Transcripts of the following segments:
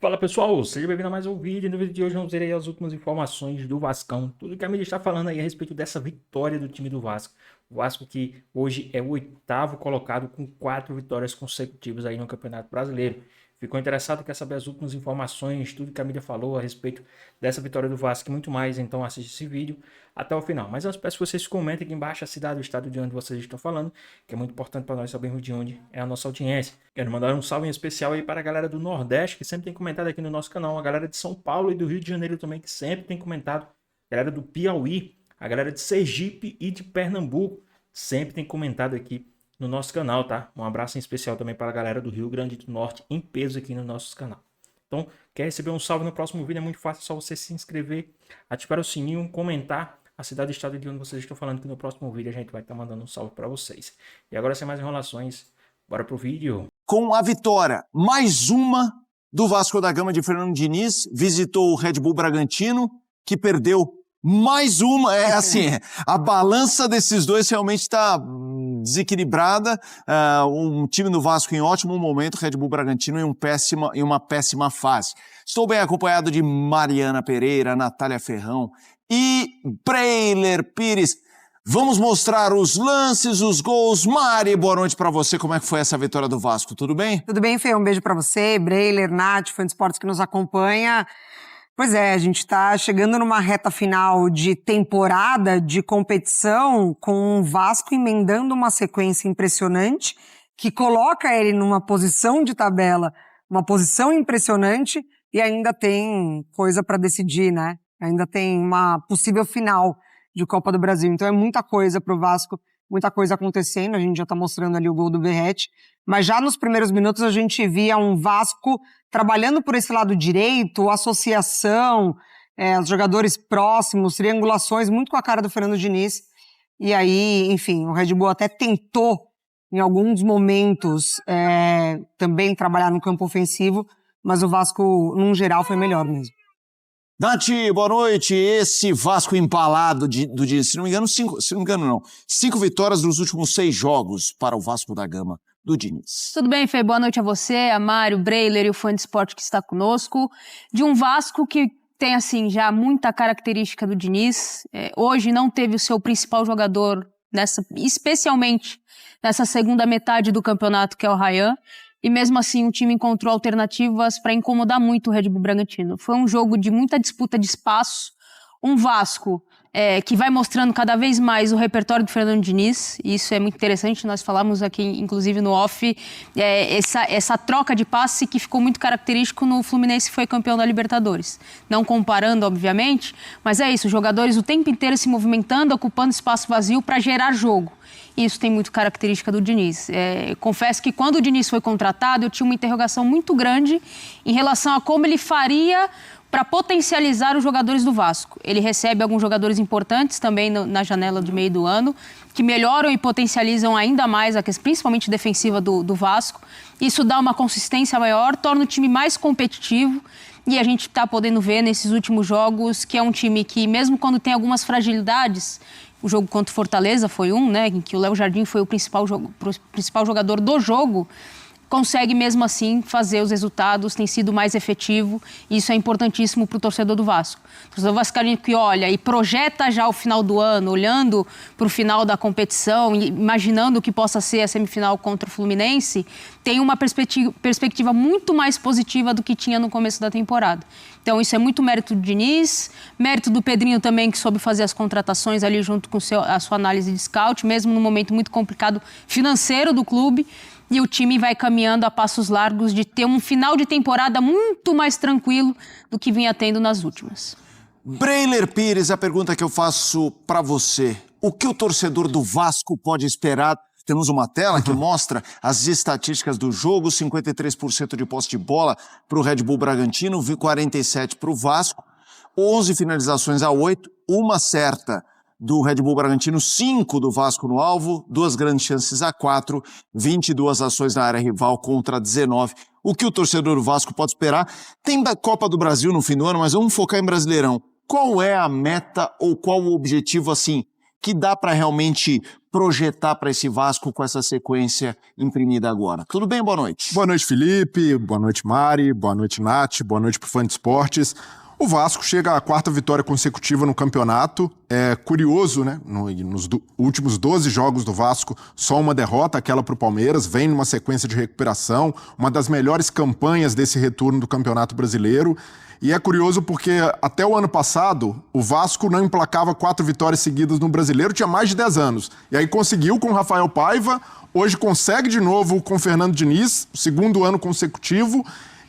Fala pessoal, seja bem-vindo a mais um vídeo. No vídeo de hoje vamos ver aí as últimas informações do Vascão. Tudo que a mídia está falando aí a respeito dessa vitória do time do Vasco. O Vasco que hoje é o oitavo colocado com 4 vitórias consecutivas aí no Campeonato Brasileiro. Ficou interessado, quer saber as últimas informações, tudo que a mídia falou a respeito dessa vitória do Vasco e muito mais, então assiste esse vídeo até o final. Mas eu peço que vocês comentem aqui embaixo a cidade, o estado de onde vocês estão falando, que é muito importante para nós sabermos de onde é a nossa audiência. Quero mandar um salve em especial aí para a galera do Nordeste, que sempre tem comentado aqui no nosso canal, a galera de São Paulo e do Rio de Janeiro também, que sempre tem comentado, a galera do Piauí, a galera de Sergipe e de Pernambuco, sempre tem comentado aqui no nosso canal, tá? Um abraço em especial também para a galera do Rio Grande do Norte, em peso aqui no nosso canal. Então, quer receber um salve no próximo vídeo? É muito fácil, é só você se inscrever, ativar o sininho, comentar a cidade e estado de onde vocês estão falando, que no próximo vídeo a gente vai estar mandando um salve para vocês. E agora, sem mais enrolações, bora pro vídeo. Com a vitória, mais uma do Vasco da Gama de Fernando Diniz, visitou o Red Bull Bragantino, que perdeu mais uma. É assim, a balança desses dois realmente está desequilibrada. Um time do Vasco em ótimo momento, Red Bull Bragantino em uma péssima fase. Estou bem acompanhado de Mariana Pereira, Natália Ferrão e Breiler Pires. Vamos mostrar os lances, os gols. Mari, boa noite pra você. Como é que foi essa vitória do Vasco? Tudo bem? Tudo bem, Fê? Um beijo pra você, Breiler, Nath, fã de esportes que nos acompanha. Pois é, a gente tá chegando numa reta final de temporada, de competição, com o Vasco emendando uma sequência impressionante, que coloca ele numa posição de tabela, uma posição impressionante, e ainda tem coisa pra decidir, né? Ainda tem uma possível final de Copa do Brasil. Então é muita coisa pro Vasco, muita coisa acontecendo. A gente já tá mostrando ali o gol do Berrete. Mas já nos primeiros minutos a gente via um Vasco trabalhando por esse lado direito, associação, os jogadores próximos, triangulações, muito com a cara do Fernando Diniz. E aí, enfim, o Red Bull até tentou, em alguns momentos, também trabalhar no campo ofensivo, mas o Vasco, num geral, foi melhor mesmo. Nath, boa noite. Esse Vasco empalado do dia, se não me engano, cinco vitórias nos últimos 6 jogos para o Vasco da Gama do Diniz. Tudo bem, Fê? Boa noite a você, a Mário, o Breiler e o fã de esporte que está conosco. De um Vasco que tem, assim, já muita característica do Diniz. Hoje não teve o seu principal jogador, especialmente nessa segunda metade do campeonato, que é o Ryan. E mesmo assim o time encontrou alternativas para incomodar muito o Red Bull Bragantino. Foi um jogo de muita disputa de espaço, um Vasco que vai mostrando cada vez mais o repertório do Fernando Diniz. Isso é muito interessante, nós falamos aqui inclusive no off, essa troca de passe que ficou muito característico no Fluminense, que foi campeão da Libertadores. Não comparando, obviamente, mas é isso, os jogadores o tempo inteiro se movimentando, ocupando espaço vazio para gerar jogo. Isso tem muito característica do Diniz. Confesso que quando o Diniz foi contratado, eu tinha uma interrogação muito grande em relação a como ele faria para potencializar os jogadores do Vasco. Ele recebe alguns jogadores importantes também na janela de meio do ano, que melhoram e potencializam ainda mais a questão, principalmente defensiva do Vasco. Isso dá uma consistência maior, torna o time mais competitivo. E a gente está podendo ver nesses últimos jogos que é um time que, mesmo quando tem algumas fragilidades, o jogo contra o Fortaleza foi né, em que o Léo Jardim foi o principal jogador do jogo, consegue mesmo assim fazer os resultados, tem sido mais efetivo, e isso é importantíssimo para o torcedor do Vasco. O torcedor vascaíno que olha e projeta já o final do ano, olhando para o final da competição, imaginando o que possa ser a semifinal contra o Fluminense, tem uma perspectiva muito mais positiva do que tinha no começo da temporada. Então isso é muito mérito do Diniz, mérito do Pedrinho também, que soube fazer as contratações ali junto com a sua análise de scout, mesmo num momento muito complicado financeiro do clube. E o time vai caminhando a passos largos de ter um final de temporada muito mais tranquilo do que vinha tendo nas últimas. Breiler Pires, a pergunta que eu faço para você. O que o torcedor do Vasco pode esperar? Temos uma tela que mostra as estatísticas do jogo, 53% de posse de bola para o Red Bull Bragantino, 47% para o Vasco, 11 finalizações a 8, uma certa do Red Bull Bragantino, 5 do Vasco no alvo, 2 grandes chances a 4, 22 ações na área rival contra 19. O que o torcedor do Vasco pode esperar? Tem da Copa do Brasil no fim do ano, mas vamos focar em Brasileirão. Qual é a meta ou qual o objetivo, assim, que dá para realmente projetar para esse Vasco com essa sequência imprimida agora? Tudo bem? Boa noite. Boa noite, Felipe. Boa noite, Mari. Boa noite, Nath. Boa noite pro Fã de Esportes. O Vasco chega à 4ª vitória consecutiva no campeonato. É curioso, né? Nos últimos 12 jogos do Vasco, só uma derrota, aquela pro Palmeiras, vem numa sequência de recuperação, uma das melhores campanhas desse retorno do Campeonato Brasileiro. E é curioso porque até o ano passado, o Vasco não emplacava 4 vitórias seguidas no Brasileiro, tinha mais de 10 anos. E aí conseguiu com o Rafael Paiva, hoje consegue de novo com o Fernando Diniz, 2º ano consecutivo,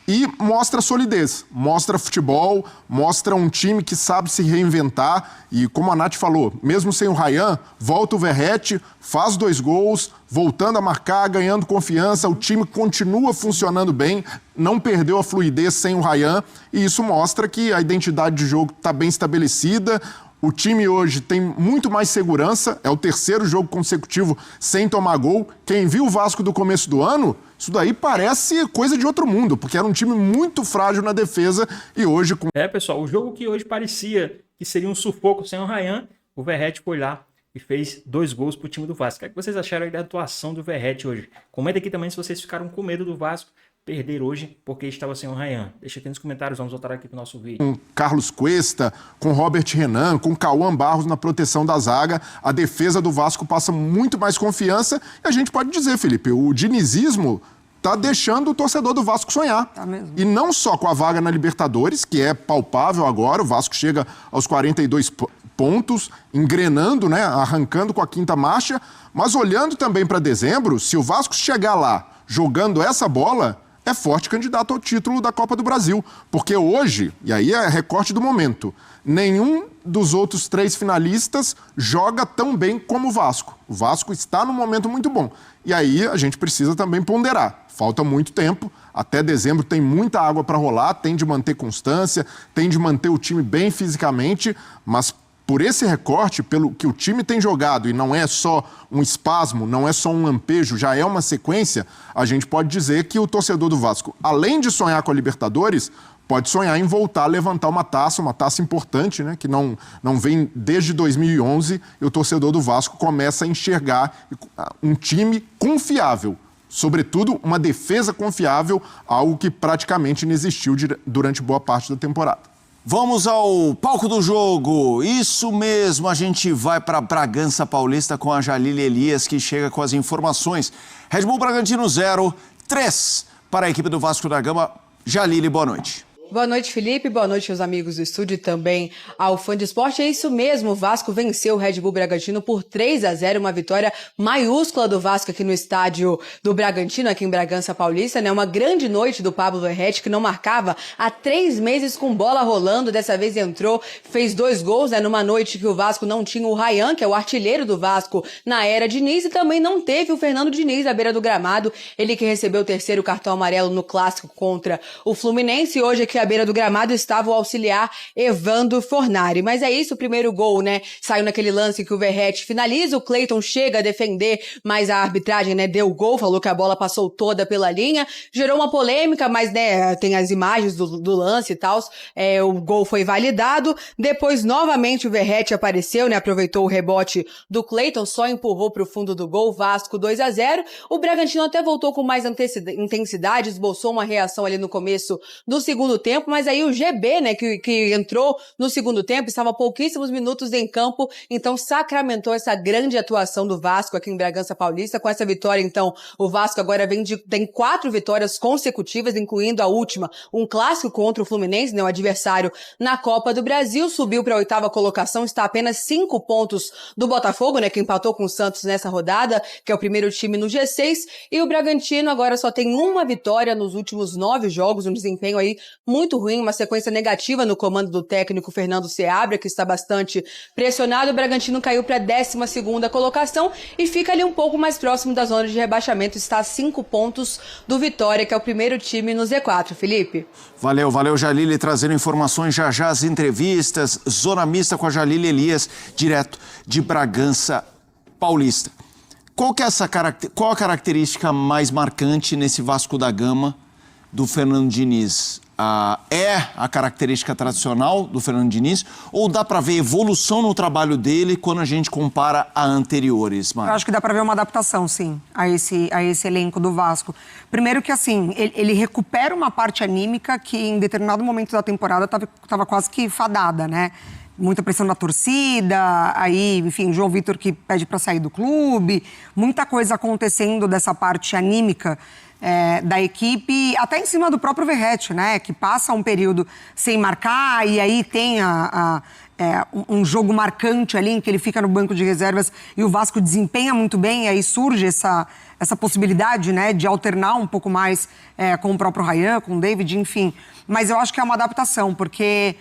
e mostra solidez, mostra futebol, mostra um time que sabe se reinventar. E como a Nath falou, mesmo sem o Ryan, volta o Verratti, faz 2 gols, voltando a marcar, ganhando confiança, o time continua funcionando bem, não perdeu a fluidez sem o Ryan, e isso mostra que a identidade de jogo está bem estabelecida. O time hoje tem muito mais segurança, é o 3º jogo consecutivo sem tomar gol. Quem viu o Vasco do começo do ano, isso daí parece coisa de outro mundo, porque era um time muito frágil na defesa e hoje... Pessoal, o jogo que hoje parecia que seria um sufoco sem o Ryan, o Verratti foi lá e fez 2 gols pro time do Vasco. O que vocês acharam aí da atuação do Verratti hoje? Comenta aqui também se vocês ficaram com medo do Vasco perder hoje porque estava sem o Ryan. Deixa aqui nos comentários, vamos voltar aqui pro nosso vídeo. Com Carlos Cuesta, com Robert Renan, com Cauã Barros na proteção da zaga, a defesa do Vasco passa muito mais confiança e a gente pode dizer, Felipe, o dinizismo tá deixando o torcedor do Vasco sonhar. Tá mesmo. E não só com a vaga na Libertadores, que é palpável agora, o Vasco chega aos 42 pontos, engrenando, né, arrancando com a 5ª marcha, mas olhando também para dezembro, se o Vasco chegar lá jogando essa bola, é forte candidato ao título da Copa do Brasil. Porque hoje, e aí é recorte do momento, nenhum dos outros 3 finalistas joga tão bem como o Vasco. O Vasco está num momento muito bom. E aí a gente precisa também ponderar. Falta muito tempo, até dezembro tem muita água para rolar, tem de manter constância, tem de manter o time bem fisicamente, mas por esse recorte, pelo que o time tem jogado, e não é só um espasmo, não é só um lampejo, já é uma sequência, a gente pode dizer que o torcedor do Vasco, além de sonhar com a Libertadores, pode sonhar em voltar a levantar uma taça importante, né, que não vem desde 2011, e o torcedor do Vasco começa a enxergar um time confiável, sobretudo uma defesa confiável, algo que praticamente não existiu durante boa parte da temporada. Vamos ao palco do jogo. Isso mesmo, a gente vai para Bragança Paulista com a Jalile Elias, que chega com as informações. Red Bull Bragantino 0-3 para a equipe do Vasco da Gama. Jalile, boa noite. Boa noite, Felipe. Boa noite aos amigos do estúdio e também ao Fã de Esporte. É isso mesmo, o Vasco venceu o Red Bull Bragantino por 3-0, uma vitória maiúscula do Vasco aqui no estádio do Bragantino, aqui em Bragança Paulista, né? Uma grande noite do Pablo Verratti, que não marcava há 3 meses com bola rolando. Dessa vez entrou, fez 2 gols, né? Numa noite que o Vasco não tinha o Ryan, que é o artilheiro do Vasco na era Diniz, e também não teve o Fernando Diniz à beira do gramado. Ele que recebeu o 3º cartão amarelo no clássico contra o Fluminense, e hoje aqui à beira do gramado estava o auxiliar Evandro Fornari. Mas é isso, o primeiro gol, né? Saiu naquele lance que o Verratti finaliza, o Cleiton chega a defender, mas a arbitragem, né, deu o gol, falou que a bola passou toda pela linha, gerou uma polêmica, mas, né, tem as imagens do lance e tal, o gol foi validado. Depois, novamente, o Verratti apareceu, né, aproveitou o rebote do Cleiton, só empurrou para o fundo do gol, Vasco 2-0. O Bragantino até voltou com mais intensidade, esboçou uma reação ali no começo do segundo tempo, mas aí o GB, né, que entrou no segundo tempo, estava pouquíssimos minutos em campo, então sacramentou essa grande atuação do Vasco aqui em Bragança Paulista. Com essa vitória, então, o Vasco agora tem 4 vitórias consecutivas, incluindo a última, um clássico contra o Fluminense, né, o adversário na Copa do Brasil, subiu para a 8ª colocação, está a apenas 5 pontos do Botafogo, né, que empatou com o Santos nessa rodada, que é o primeiro time no G6, e o Bragantino agora só tem 1 vitória nos últimos 9 jogos, um desempenho aí muito ruim, uma sequência negativa no comando do técnico Fernando Seabra, que está bastante pressionado. O Bragantino caiu para a 12ª colocação e fica ali um pouco mais próximo da zona de rebaixamento, está a 5 pontos do Vitória, que é o primeiro time no Z4. Felipe? Valeu, Jalile, trazendo informações já as entrevistas, Zona Mista com a Jalile Elias, direto de Bragança Paulista. Qual a característica mais marcante nesse Vasco da Gama do Fernando Diniz? é a característica tradicional do Fernando Diniz, ou dá para ver evolução no trabalho dele quando a gente compara a anteriores, Mari? Eu acho que dá para ver uma adaptação, sim, a esse elenco do Vasco. Primeiro que, assim, ele recupera uma parte anímica que em determinado momento da temporada estava quase que fadada, né? Muita pressão da torcida, aí, enfim, João Vitor que pede para sair do clube, muita coisa acontecendo dessa parte anímica da equipe, até em cima do próprio Verratti, né? Que passa um período sem marcar e aí tem um jogo marcante ali em que ele fica no banco de reservas e o Vasco desempenha muito bem, e aí surge essa possibilidade, né, de alternar um pouco mais com o próprio Ryan, com o David, enfim. Mas eu acho que é uma adaptação, porque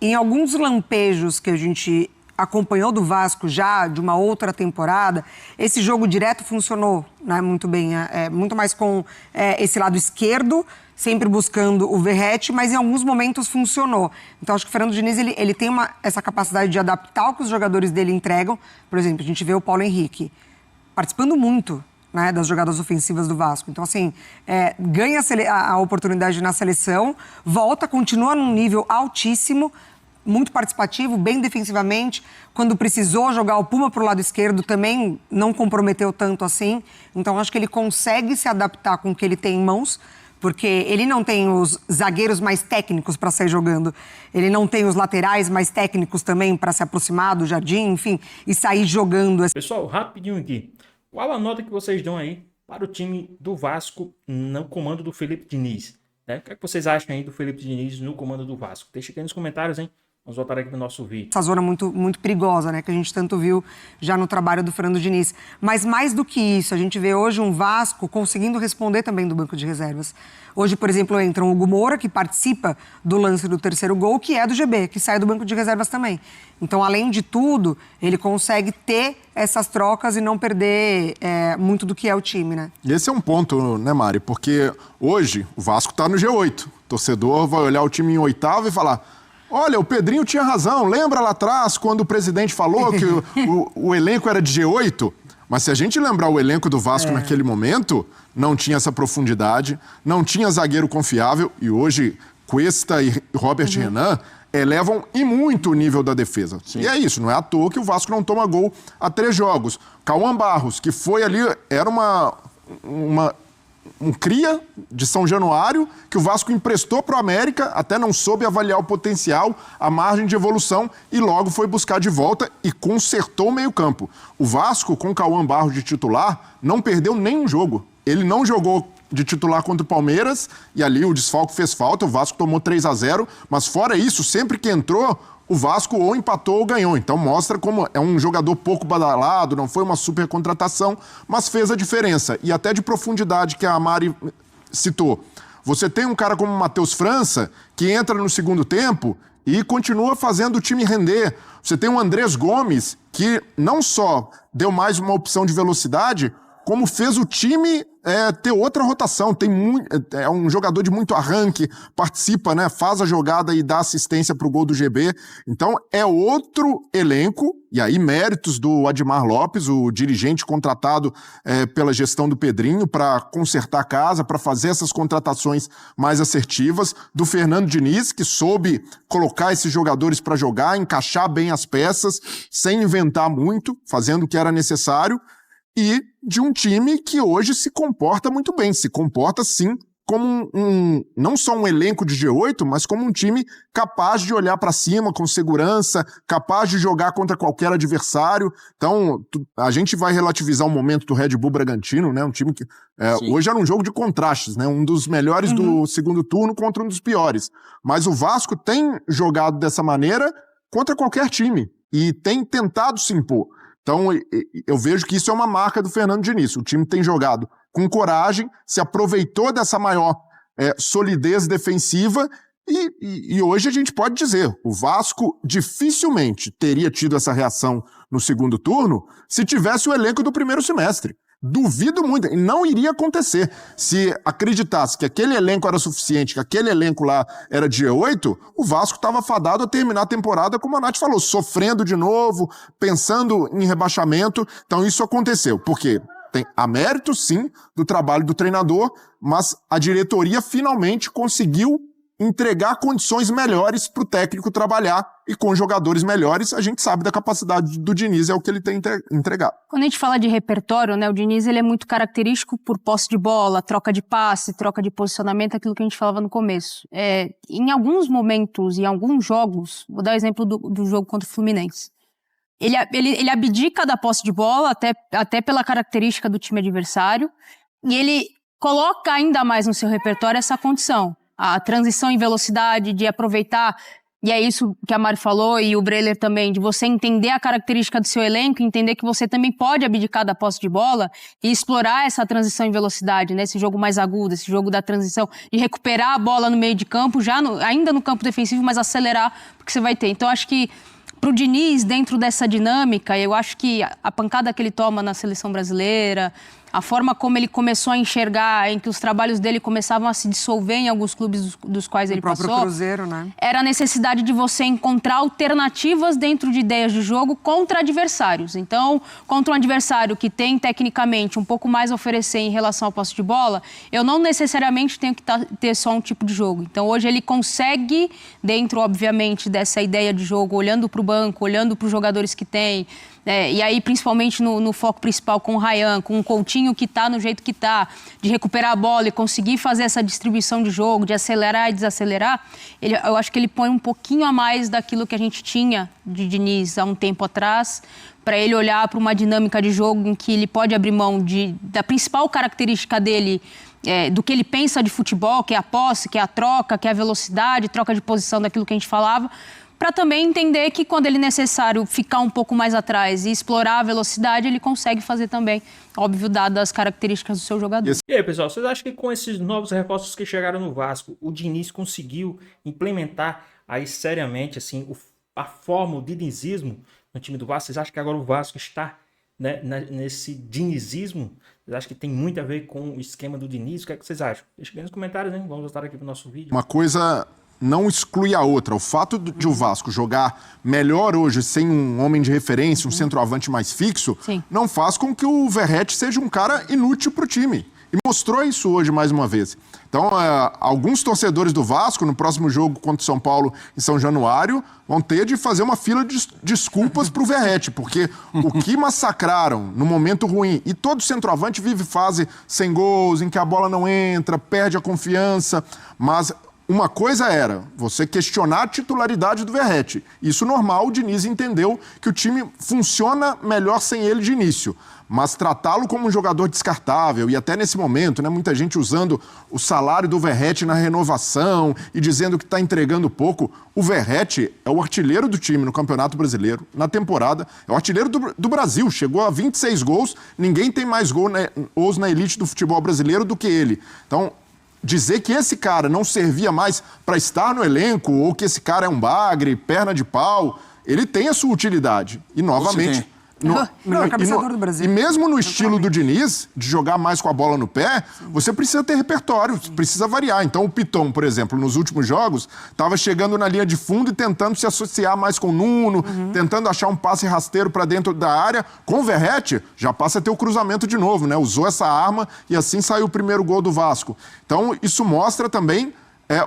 em alguns lampejos que a gente acompanhou do Vasco já de uma outra temporada, esse jogo direto funcionou, né, muito bem, muito mais com esse lado esquerdo, sempre buscando o Verratti, mas em alguns momentos funcionou. Então acho que o Fernando Diniz ele tem essa capacidade de adaptar o que os jogadores dele entregam. Por exemplo, a gente vê o Paulo Henrique participando muito, né, das jogadas ofensivas do Vasco. Então, assim, ganha a oportunidade na seleção, volta, continua num nível altíssimo, muito participativo, bem defensivamente. Quando precisou jogar o Puma para o lado esquerdo, também não comprometeu tanto assim. Então, acho que ele consegue se adaptar com o que ele tem em mãos, porque ele não tem os zagueiros mais técnicos para sair jogando. Ele não tem os laterais mais técnicos também para se aproximar do Jardim, enfim, e sair jogando. Pessoal, rapidinho aqui. Qual a nota que vocês dão aí para o time do Vasco no comando do Felipe Diniz? Né? O que é que vocês acham aí do Felipe Diniz no comando do Vasco? Deixa aqui nos comentários, hein? Vamos voltar aqui no nosso vídeo. Essa zona muito, muito perigosa, né? Que a gente tanto viu já no trabalho do Fernando Diniz. Mas mais do que isso, a gente vê hoje um Vasco conseguindo responder também do banco de reservas. Hoje, por exemplo, entra o Hugo Moura, que participa do lance do terceiro gol, que é do GB, que sai do banco de reservas também. Então, além de tudo, ele consegue ter essas trocas e não perder muito do que é o time, né? E esse é um ponto, né, Mari? Porque hoje o Vasco tá no G8. O torcedor vai olhar o time em oitavo e falar: olha, o Pedrinho tinha razão. Lembra lá atrás quando o presidente falou que o elenco era de G8? Mas se a gente lembrar o elenco do Vasco naquele momento, não tinha essa profundidade, não tinha zagueiro confiável, e hoje Cuesta e Robert Renan elevam e muito o nível da defesa. Sim. E é isso, não é à toa que o Vasco não toma gol há 3 jogos. Cauã Barros, que foi ali, era um cria de São Januário, que o Vasco emprestou para o América, até não soube avaliar o potencial, a margem de evolução, e logo foi buscar de volta e consertou o meio-campo. O Vasco, com Cauã Barros de titular, não perdeu nenhum jogo. Ele não jogou de titular contra o Palmeiras, e ali o desfalque fez falta, o Vasco tomou 3-0, mas fora isso, sempre que entrou, o Vasco ou empatou ou ganhou. Então mostra como é um jogador pouco badalado, não foi uma super contratação, mas fez a diferença. E até de profundidade que a Mari citou. Você tem um cara como o Matheus França, que entra no segundo tempo e continua fazendo o time render. Você tem o Andrés Gomes, que não só deu mais uma opção de velocidade, como fez o time ter outra rotação. É um jogador de muito arranque, participa, né, faz a jogada e dá assistência para o gol do GB. Então é outro elenco, e aí méritos do Admar Lopes, o dirigente contratado pela gestão do Pedrinho para consertar a casa, para fazer essas contratações mais assertivas, do Fernando Diniz, que soube colocar esses jogadores para jogar, encaixar bem as peças, sem inventar muito, fazendo o que era necessário, e de um time que hoje se comporta muito bem, se comporta sim como não só um elenco de G8, mas como um time capaz de olhar para cima com segurança, capaz de jogar contra qualquer adversário. Então, a gente vai relativizar o momento do Red Bull Bragantino, né? Um time que hoje era um jogo de contrastes, né? Um dos melhores do segundo turno contra um dos piores. Mas o Vasco tem jogado dessa maneira contra qualquer time e tem tentado se impor. Então, eu vejo que isso é uma marca do Fernando Diniz. O time tem jogado com coragem, se aproveitou dessa maior solidez defensiva e hoje a gente pode dizer, o Vasco dificilmente teria tido essa reação no segundo turno se tivesse o elenco do primeiro semestre. Duvido muito, e não iria acontecer. Se acreditasse que aquele elenco era suficiente, que aquele elenco lá era de G8, o Vasco estava fadado a terminar a temporada, como a Nath falou, sofrendo de novo, pensando em rebaixamento. Então isso aconteceu, porque tem a mérito, sim, do trabalho do treinador, mas a diretoria finalmente conseguiu entregar condições melhores para o técnico trabalhar, e com jogadores melhores a gente sabe da capacidade do Diniz, é o que ele tem entregado. Quando a gente fala de repertório, né, o Diniz ele é muito característico por posse de bola, troca de passe, troca de posicionamento, aquilo que a gente falava no começo. Em alguns momentos, em alguns jogos, vou dar o exemplo do jogo contra o Fluminense. Ele abdica da posse de bola, até pela característica do time adversário, e ele coloca ainda mais no seu repertório essa condição. A transição em velocidade, de aproveitar, e é isso que a Mari falou, e o Breiler também, de você entender a característica do seu elenco, entender que você também pode abdicar da posse de bola e explorar essa transição em velocidade, né? Esse jogo mais agudo, esse jogo da transição, de recuperar a bola no meio de campo, ainda no campo defensivo, mas acelerar, porque você vai ter. Então, acho que pro Diniz, dentro dessa dinâmica, eu acho que a pancada que ele toma na seleção brasileira, a forma como ele começou a enxergar, em que os trabalhos dele começavam a se dissolver em alguns clubes dos quais ele passou. O próprio Cruzeiro, né? Era a necessidade de você encontrar alternativas dentro de ideias de jogo contra adversários. Então, contra um adversário que tem, tecnicamente, um pouco mais a oferecer em relação ao posse de bola, eu não necessariamente tenho que ter só um tipo de jogo. Então, hoje ele consegue, dentro, obviamente, dessa ideia de jogo, olhando para o banco, olhando para os jogadores que tem, e aí, principalmente no foco principal com o Ryan, com o Coutinho que está no jeito que está, de recuperar a bola e conseguir fazer essa distribuição de jogo, de acelerar e desacelerar, eu acho que ele põe um pouquinho a mais daquilo que a gente tinha de Diniz há um tempo atrás, para ele olhar para uma dinâmica de jogo em que ele pode abrir mão da principal característica dele, do que ele pensa de futebol, que é a posse, que é a troca, que é a velocidade, troca de posição daquilo que a gente falava, para também entender que quando ele é necessário ficar um pouco mais atrás e explorar a velocidade, ele consegue fazer também, óbvio, dadas as características do seu jogador. E aí, pessoal, vocês acham que com esses novos reforços que chegaram no Vasco, o Diniz conseguiu implementar aí seriamente assim, a fórmula, o dinizismo no time do Vasco? Vocês acham que agora o Vasco está, né, nesse dinizismo? Vocês acham que tem muito a ver com o esquema do Diniz? O que é que vocês acham? Deixa aqui nos comentários, hein? Vamos voltar aqui para o nosso vídeo. Uma coisa não exclui a outra. O fato de o Vasco jogar melhor hoje sem um homem de referência, um centroavante mais fixo, Sim. não faz com que o Verratti seja um cara inútil para o time. E mostrou isso hoje mais uma vez. Então, alguns torcedores do Vasco, no próximo jogo contra o São Paulo em São Januário, vão ter de fazer uma fila de desculpas para o Verratti, porque o que massacraram no momento ruim, e todo centroavante vive fase sem gols, em que a bola não entra, perde a confiança, mas uma coisa era você questionar a titularidade do Verratti. Isso normal, o Diniz entendeu que o time funciona melhor sem ele de início. Mas tratá-lo como um jogador descartável, e até nesse momento, né, muita gente usando o salário do Verratti na renovação e dizendo que está entregando pouco. O Verratti é o artilheiro do time no Campeonato Brasileiro, na temporada. É o artilheiro do Brasil, chegou a 26 gols. Ninguém tem mais gols na elite do futebol brasileiro do que ele. Então, dizer que esse cara não servia mais para estar no elenco, ou que esse cara é um bagre, perna de pau, ele tem a sua utilidade. E, novamente... Melhor cabeceador do Brasil. E mesmo no estilo do Diniz, de jogar mais com a bola no pé, você precisa ter repertório, precisa variar. Então o Piton, por exemplo, nos últimos jogos, estava chegando na linha de fundo e tentando se associar mais com o Nuno, tentando achar um passe rasteiro para dentro da área. Com o Verratti, já passa a ter o cruzamento de novo, né? Usou essa arma e assim saiu o primeiro gol do Vasco. Então isso mostra também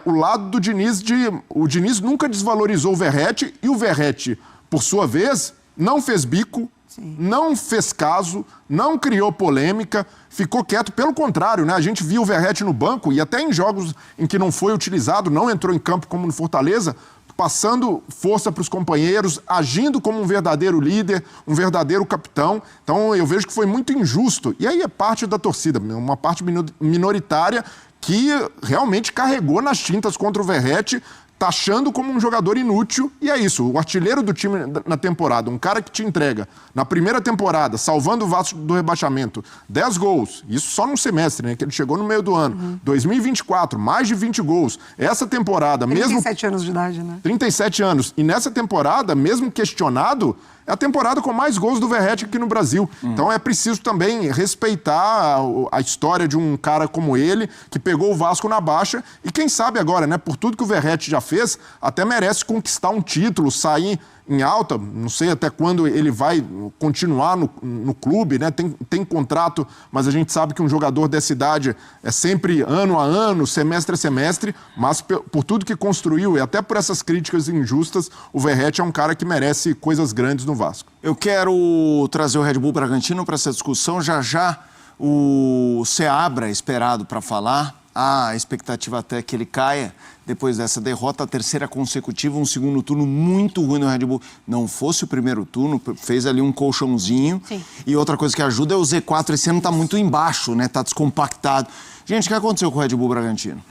o lado do Diniz o Diniz nunca desvalorizou o Verratti, e o Verratti, por sua vez, não fez bico, não fez caso, não criou polêmica, ficou quieto. Pelo contrário, né? A gente viu o Verratti no banco, e até em jogos em que não foi utilizado, não entrou em campo como no Fortaleza, passando força para os companheiros, agindo como um verdadeiro líder, um verdadeiro capitão. Então eu vejo que foi muito injusto. E aí é parte da torcida, uma parte minoritária que realmente carregou nas tintas contra o Verratti, taxando como um jogador inútil, e é isso, o artilheiro do time na temporada, um cara que te entrega, na primeira temporada, salvando o Vasco do rebaixamento, 10 gols, isso só num semestre, né, que ele chegou no meio do ano, 2024, mais de 20 gols, essa temporada, 37 anos de idade, né? 37 anos, e nessa temporada, mesmo questionado, é a temporada com mais gols do Verratti aqui no Brasil. Então é preciso também respeitar a história de um cara como ele, que pegou o Vasco na baixa, e quem sabe agora, né, por tudo que o Verratti já fez, até merece conquistar um título, sair em alta, não sei até quando ele vai continuar no clube, né? Tem contrato, mas a gente sabe que um jogador dessa idade é sempre ano a ano, semestre a semestre, mas por tudo que construiu e até por essas críticas injustas, o Verratti é um cara que merece coisas grandes no Vasco. Eu quero trazer o Red Bull Bragantino para essa discussão. Já o Seabra é esperado para falar. Há a expectativa até que ele caia depois dessa derrota, a terceira consecutiva, um segundo turno muito ruim no Red Bull. Não fosse o primeiro turno, fez ali um colchãozinho. Sim. E outra coisa que ajuda é o Z4 esse ano tá muito embaixo, né? Tá descompactado. Gente, o que aconteceu com o Red Bull Bragantino?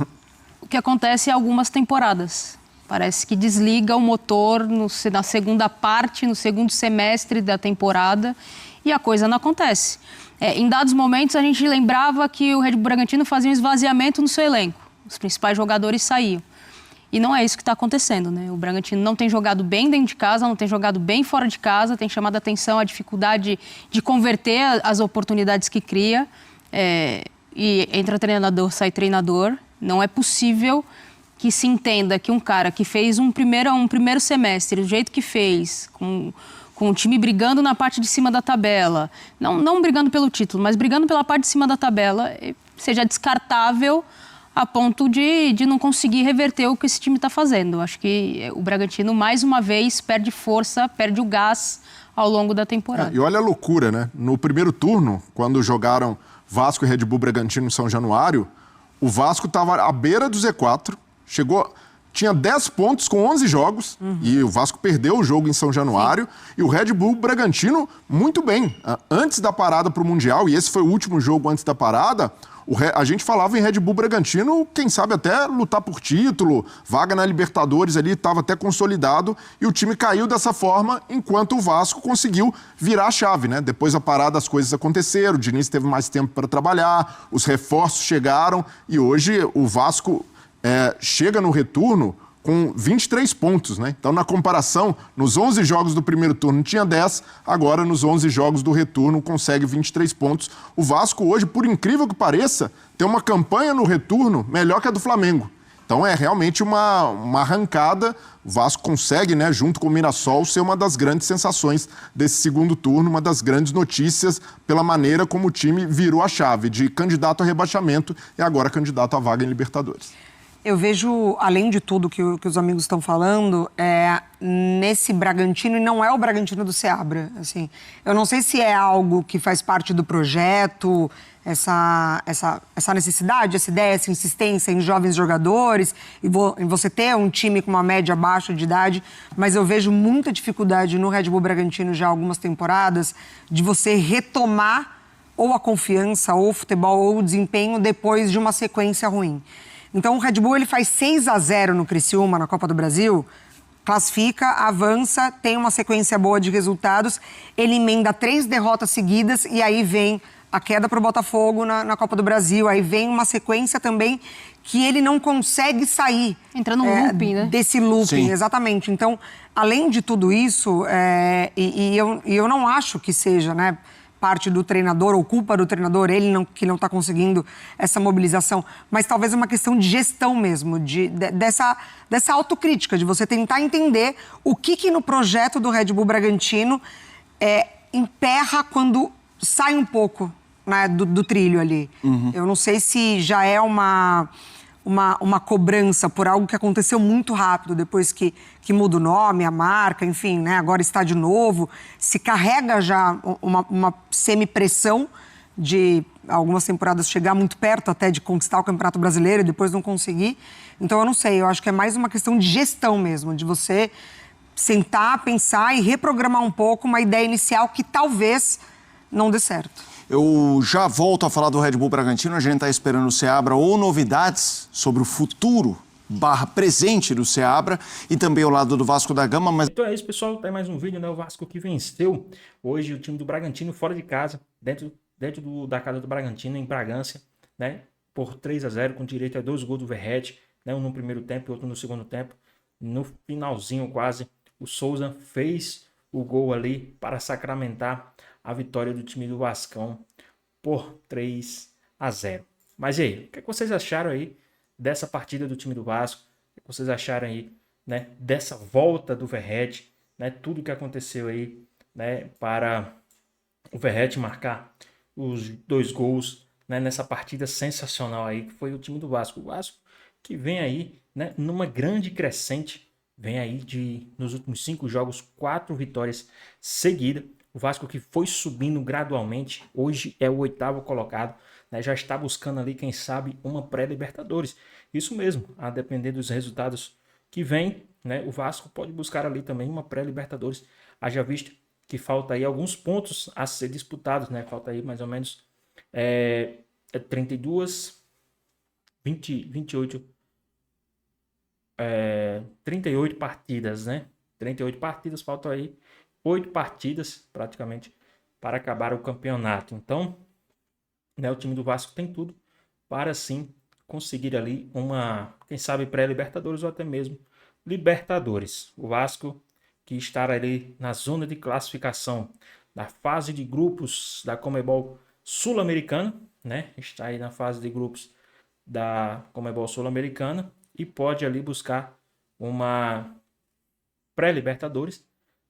O que acontece em algumas temporadas. Parece que desliga o motor na segunda parte, no segundo semestre da temporada, e a coisa não acontece. Em dados momentos, a gente lembrava que o Red Bull Bragantino fazia um esvaziamento no seu elenco. Os principais jogadores saíam. E não é isso que está acontecendo, né? O Bragantino não tem jogado bem dentro de casa, não tem jogado bem fora de casa, tem chamado a atenção a dificuldade de converter as oportunidades que cria. E entra treinador, sai treinador. Não é possível que se entenda que um cara que fez um primeiro semestre do jeito que fez, com o time brigando na parte de cima da tabela, não brigando pelo título, mas brigando pela parte de cima da tabela, seja descartável a ponto de não conseguir reverter o que esse time está fazendo. Acho que o Bragantino, mais uma vez, perde força, perde o gás ao longo da temporada. E olha a loucura, né? No primeiro turno, quando jogaram Vasco e Red Bull Bragantino em São Januário, o Vasco estava à beira do Z4, tinha 10 pontos com 11 jogos, e o Vasco perdeu o jogo em São Januário. Sim. E o Red Bull Bragantino, muito bem. Antes da parada para o Mundial, e esse foi o último jogo antes da parada, a gente falava em Red Bull Bragantino, quem sabe até lutar por título, vaga na Libertadores ali, estava até consolidado, e o time caiu dessa forma, enquanto o Vasco conseguiu virar a chave, né? Depois da parada as coisas aconteceram, o Diniz teve mais tempo para trabalhar, os reforços chegaram, e hoje o Vasco chega no retorno com 23 pontos, né? Então, na comparação, nos 11 jogos do primeiro turno tinha 10, agora nos 11 jogos do retorno consegue 23 pontos. O Vasco hoje, por incrível que pareça, tem uma campanha no retorno melhor que a do Flamengo. Então, é realmente uma arrancada. O Vasco consegue, né, junto com o Mirassol, ser uma das grandes sensações desse segundo turno, uma das grandes notícias pela maneira como o time virou a chave de candidato a rebaixamento e agora candidato à vaga em Libertadores. Eu vejo, além de tudo que os amigos estão falando, nesse Bragantino, e não é o Bragantino do Seabra, assim. Eu não sei se é algo que faz parte do projeto, essa necessidade, essa ideia, essa insistência em jovens jogadores, em você ter um time com uma média baixa de idade, mas eu vejo muita dificuldade no Red Bull Bragantino já há algumas temporadas de você retomar ou a confiança, ou o futebol, ou o desempenho depois de uma sequência ruim. Então, o Red Bull ele faz 6-0 no Criciúma, na Copa do Brasil, classifica, avança, tem uma sequência boa de resultados, ele emenda 3 derrotas seguidas e aí vem a queda para o Botafogo na Copa do Brasil, aí vem uma sequência também que ele não consegue sair. Entra num looping, né? Desse looping, sim. Exatamente. Então, além de tudo isso, eu não acho que seja, né, parte do treinador ou culpa do treinador, que não está conseguindo essa mobilização, mas talvez é uma questão de gestão mesmo, dessa autocrítica, de você tentar entender o que no projeto do Red Bull Bragantino emperra quando sai um pouco, né, do trilho ali. Eu não sei se já é uma cobrança por algo que aconteceu muito rápido, depois que muda o nome, a marca, enfim, né? Agora está de novo. Se carrega já uma semi-pressão de algumas temporadas chegar muito perto até de conquistar o Campeonato Brasileiro e depois não conseguir. Então, eu não sei, eu acho que é mais uma questão de gestão mesmo, de você sentar, pensar e reprogramar um pouco uma ideia inicial que talvez não dê certo. Eu já volto a falar do Red Bull Bragantino, a gente está esperando o Seabra ou novidades sobre o futuro /presente do Seabra e também ao lado do Vasco da Gama. Mas... Então é isso, pessoal, tem mais um vídeo, né? O Vasco que venceu hoje o time do Bragantino fora de casa, dentro da casa do Bragantino, em Bragança, né? Por 3-0, com direito a 2 gols do Verratti, né? Um no primeiro tempo e outro no segundo tempo. No finalzinho quase, o Souza fez o gol ali para sacramentar a vitória do time do Vascão por 3-0. Mas e aí, o que vocês acharam aí dessa partida do time do Vasco? O que vocês acharam aí, né, dessa volta do Verratti, né, tudo que aconteceu aí, né, para o Verratti marcar os 2 gols, né, nessa partida sensacional aí que foi o time do Vasco. O Vasco que vem aí, né, numa grande crescente, vem aí nos últimos 5 jogos, 4 vitórias seguidas. O Vasco que foi subindo gradualmente, hoje é o 8º colocado, né, já está buscando ali, quem sabe, uma pré-Libertadores. Isso mesmo, a depender dos resultados que vem, né, o Vasco pode buscar ali também uma pré-Libertadores. Haja visto que falta aí alguns pontos a ser disputados, né? Falta aí mais ou menos 32, 20, 28, 38 partidas, né? 38 partidas, faltam aí 8 partidas praticamente para acabar o campeonato. Então, né, o time do Vasco tem tudo para sim conseguir ali uma, quem sabe, pré-Libertadores ou até mesmo Libertadores. O Vasco que está ali na zona de classificação da fase de grupos da Conmebol Sul-Americana, né? Está aí na fase de grupos da Conmebol Sul-Americana e pode ali buscar uma pré-Libertadores,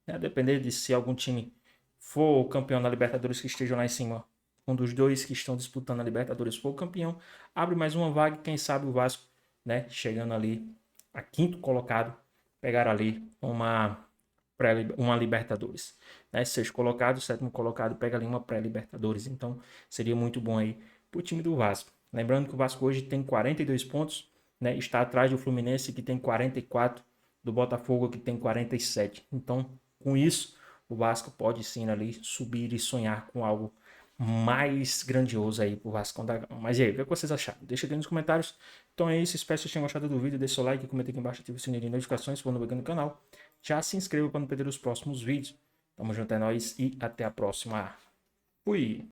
né? Depender de se algum time for o campeão da Libertadores que esteja lá em cima, um dos 2 que estão disputando a Libertadores for o campeão, abre mais uma vaga, quem sabe o Vasco, né, chegando ali a 5º colocado, pegar ali uma Libertadores, né? 6º colocado, 7º colocado pega ali uma pré-Libertadores, então seria muito bom aí para o time do Vasco. Lembrando que o Vasco hoje tem 42 pontos, né? Está atrás do Fluminense que tem 44, do Botafogo que tem 47. Então, com isso, o Vasco pode sim ali subir e sonhar com algo mais grandioso aí pro Vasco da Gama. Mas e aí, o que vocês acharam? Deixa aqui nos comentários. Então é isso, espero que vocês tenham gostado do vídeo. Deixa o like, comenta aqui embaixo, ativa o sininho de notificações se for novo aqui no canal. Já se inscreva para não perder os próximos vídeos. Tamo junto, é nóis e até a próxima. Fui!